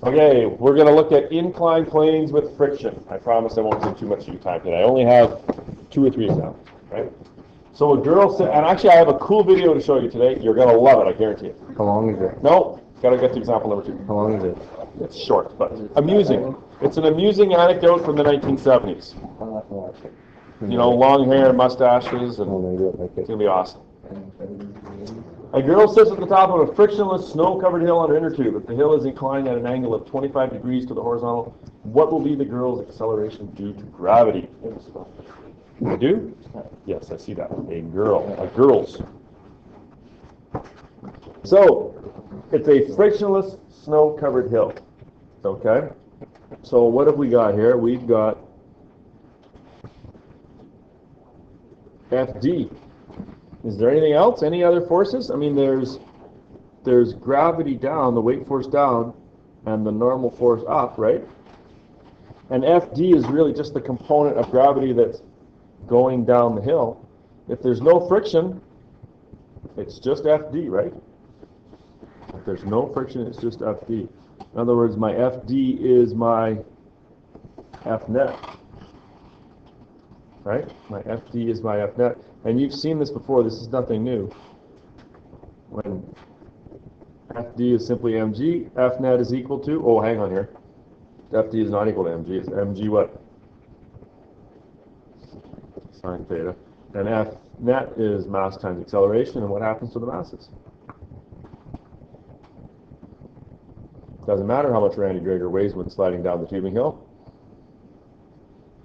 Okay, we're going to look at inclined planes with friction. I promise I won't take too much of your time today. I only have 2 or 3 examples, right? So a girl said, and actually I have a cool video to show you today. You're going to love it, I guarantee it. How long is it? No, got to get to example number 2. How long is it? It's short, but amusing. It's an amusing anecdote from the 1970s. You know, long hair, mustaches, and it's going to be awesome. A girl sits at the top of a frictionless, snow-covered hill on her inner tube. If the hill is inclined at an angle of 25 degrees to the horizontal, what will be the girl's acceleration due to gravity? You do? Yes, I see that. A girl's. So, it's a frictionless, snow-covered hill. Okay? So what have we got here? We've got FD. Is there anything else? Any other forces? I mean, there's gravity down, the weight force down, and the normal force up, right? And FD is really just the component of gravity that's going down the hill. If there's no friction, it's just FD, right? If there's no friction, it's just FD. In other words, my FD is my F net. Right? My FD is my F net. And you've seen this before. This is nothing new. When FD is simply mg, F net is equal to, oh, hang on here. FD is not equal to mg. It's mg what? Sine theta. And F net is mass times acceleration. And what happens to the masses? Doesn't matter how much Randy Greger weighs when sliding down the tubing hill.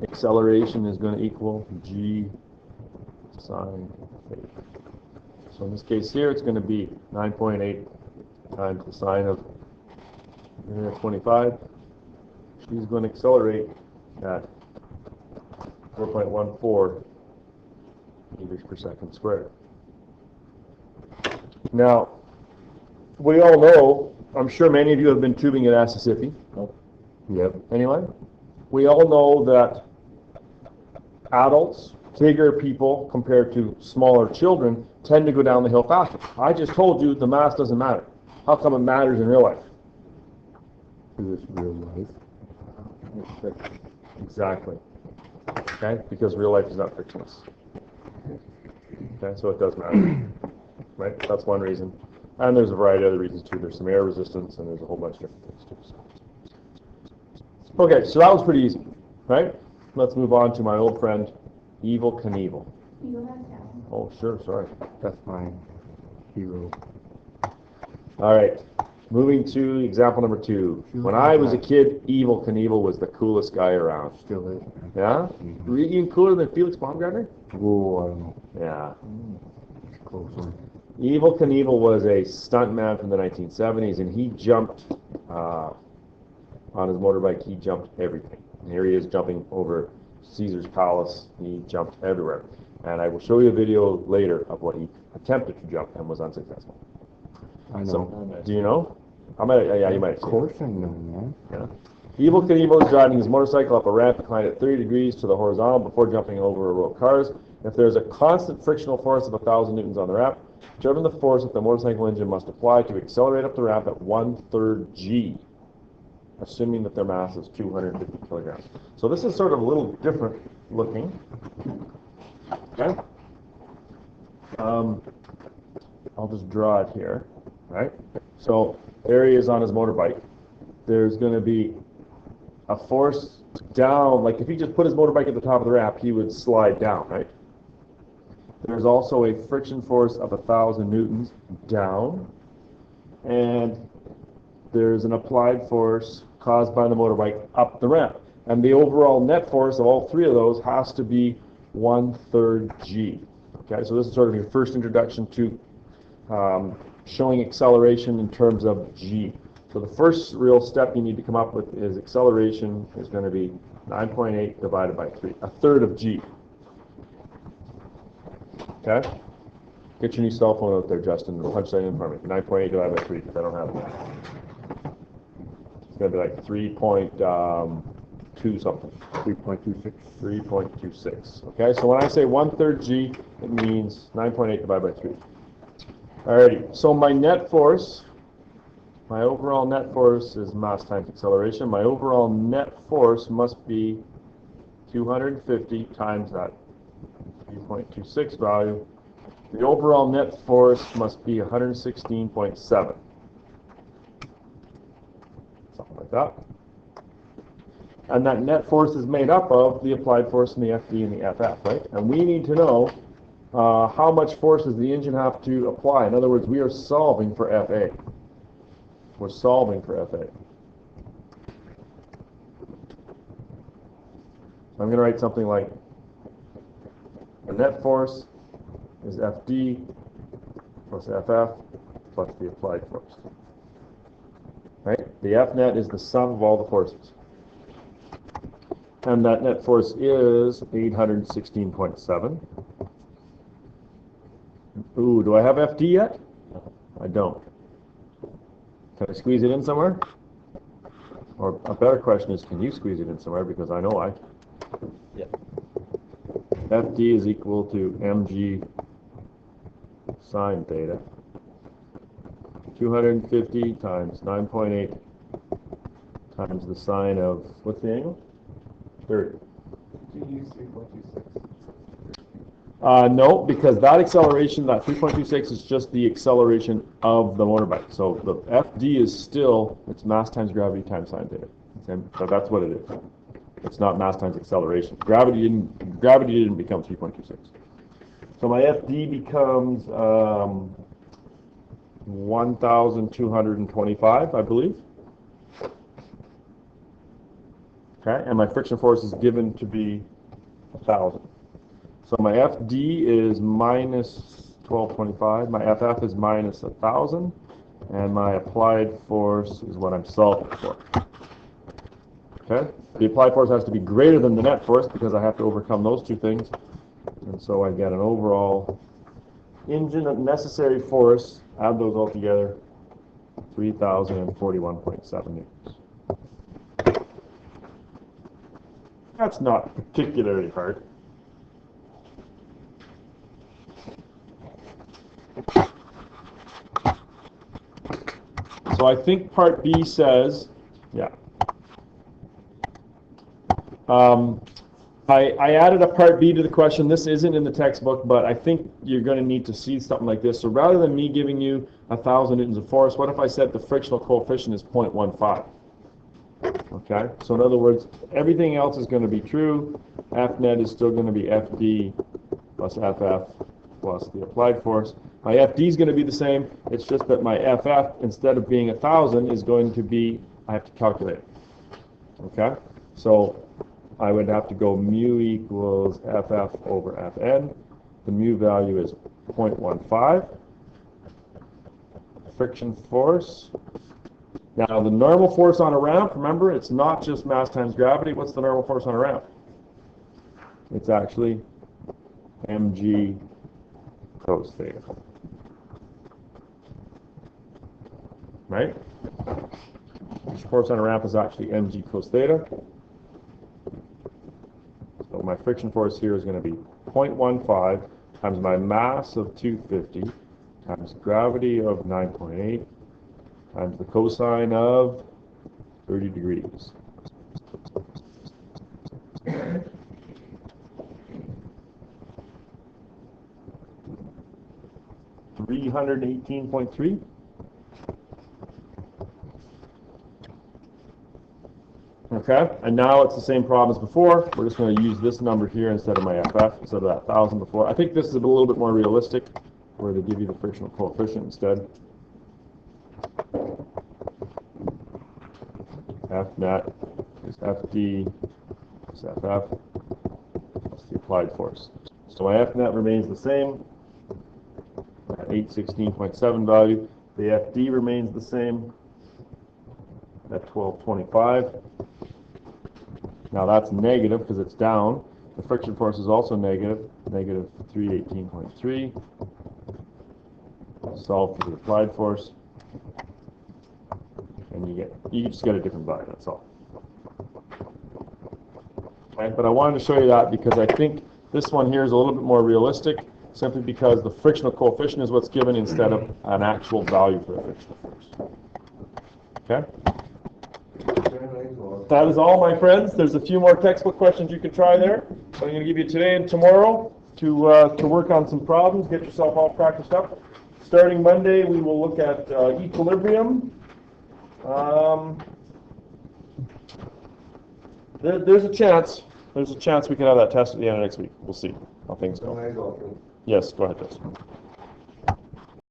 Acceleration is going to equal g sine theta. So in this case here, it's going to be 9.8 times the sine of 25. She's going to accelerate at 4.14 meters per second squared. Now, we all know, I'm sure many of you have been tubing at Assisipi. Nope. Yep. Anyway, we all know that adults, bigger people compared to smaller children, tend to go down the hill faster. I just told you the mass doesn't matter. How come it matters in real life? Because it's real life. Exactly. Okay? Because real life is not frictionless. Okay, so it does matter. Right? That's one reason. And there's a variety of other reasons too. There's some air resistance and there's a whole bunch of different things too. Okay, so that was pretty easy. Right? Let's move on to my old friend, Evel Knievel. Oh, sure, sorry. That's my hero. All right, moving to example number 2. When I was a kid, Evel Knievel was the coolest guy around. Still is. Yeah? Mm-hmm. Were you even cooler than Felix Baumgartner? Oh, I don't know. Yeah. It's close one. Evel Knievel was a stuntman from the 1970s, and he jumped on his motorbike. He jumped everything. And here he is jumping over Caesar's Palace. He jumped everywhere. And I will show you a video later of what he attempted to jump and was unsuccessful. I know. So, do you know? Yeah, you might have Of seen it. course I know, man. Yeah. Evel Knievel is driving his motorcycle up a ramp inclined at 30 degrees to the horizontal before jumping over a row of cars. If there is a constant frictional force of 1,000 newtons on the ramp, determine the force that the motorcycle engine must apply to accelerate up the ramp at 1/3 g, assuming that their mass is 250 kilograms. So this is sort of a little different looking. Okay. I'll just draw it here, right? So there he is on his motorbike. There's going to be a force down, like if he just put his motorbike at the top of the ramp, he would slide down, right? There's also a friction force of 1,000 newtons down, and there's an applied force caused by the motorbike up the ramp. And the overall net force of all three of those has to be 1/3 g. Okay, so this is sort of your first introduction to showing acceleration in terms of g. So the first real step you need to come up with is acceleration is going to be 9.8 divided by 3, 1/3 of g. Okay? Get your new cell phone out there, Justin, and punch that in for me. 9.8 divided by 3, because I don't have it. It's going to be like 3.2 something. 3.26. 3.26. Okay, so when I say 1/3 g, it means 9.8 divided by 3. Alrighty, so my net force my overall net force is mass times acceleration. My overall net force must be 250 times that 3.26 value. The overall net force must be 116.7. Something like that. And that net force is made up of the applied force and the FD and the FF, right? And we need to know how much force does the engine have to apply. In other words, we are solving for FA. We're solving for FA. I'm going to write something like the net force is FD plus FF plus the applied force. Right? The F net is the sum of all the forces. And that net force is 816.7. Ooh, do I have FD yet? I don't. Can I squeeze it in somewhere? Or a better question is, can you squeeze it in somewhere? Because I know I can. Yeah. FD is equal to mg sine theta. 250 times 9.8 times the sine of, what's the angle? 30. Did you use 3.26? No, because that acceleration, that 3.26 is just the acceleration of the motorbike. So the FD is still, it's mass times gravity times sine theta. So that's what it is. It's not mass times acceleration. Gravity didn't become 3.26. So my FD becomes 1,225, I believe. Okay, and my friction force is given to be 1,000. So my FD is minus 1225, my FF is minus 1,000, and my applied force is what I'm solving for. Okay, the applied force has to be greater than the net force because I have to overcome those two things, and so I get an overall engine necessary force, add those all together, 3,041.7 newtons. That's not particularly hard. So I think part B says, yeah. I added a part B to the question. This isn't in the textbook, but I think you're going to need to see something like this. So rather than me giving you 1,000 newtons of force, what if I said the frictional coefficient is 0.15? Okay, so in other words, everything else is going to be true. F net is still going to be FD plus FF plus the applied force. My FD is going to be the same. It's just that my FF, instead of being 1,000, is going to be, I have to calculate it. Okay, so I would have to go mu equals FF over Fn. The mu value is 0.15. Friction force. Now, the normal force on a ramp, remember, it's not just mass times gravity. What's the normal force on a ramp? It's actually mg cos theta. Right? The force on a ramp is actually mg cos theta. So my friction force here is going to be 0.15 times my mass of 250 times gravity of 9.8 times the cosine of 30 degrees. $318.3. Okay, and now it's the same problem as before. We're just going to use this number here instead of my FF, instead of that 1,000 before. I think this is a little bit more realistic, where they give you the frictional coefficient instead. F net is FD plus FF plus the applied force. So my F net remains the same at 816.7 value. The FD remains the same at 1225. Now that's negative because it's down. The friction force is also negative, negative 318.3. Solve for the applied force. And you just get a different value, that's all. Okay, but I wanted to show you that because I think this one here is a little bit more realistic, simply because the frictional coefficient is what's given instead of an actual value for the frictional force. Okay? That is all, my friends. There's a few more textbook questions you can try there. I'm going to give you today and tomorrow to work on some problems, get yourself all practiced up. Starting Monday, we will look at equilibrium. There's a chance we can have that test at the end of next week. We'll see how things go. Yes, go ahead, Jess.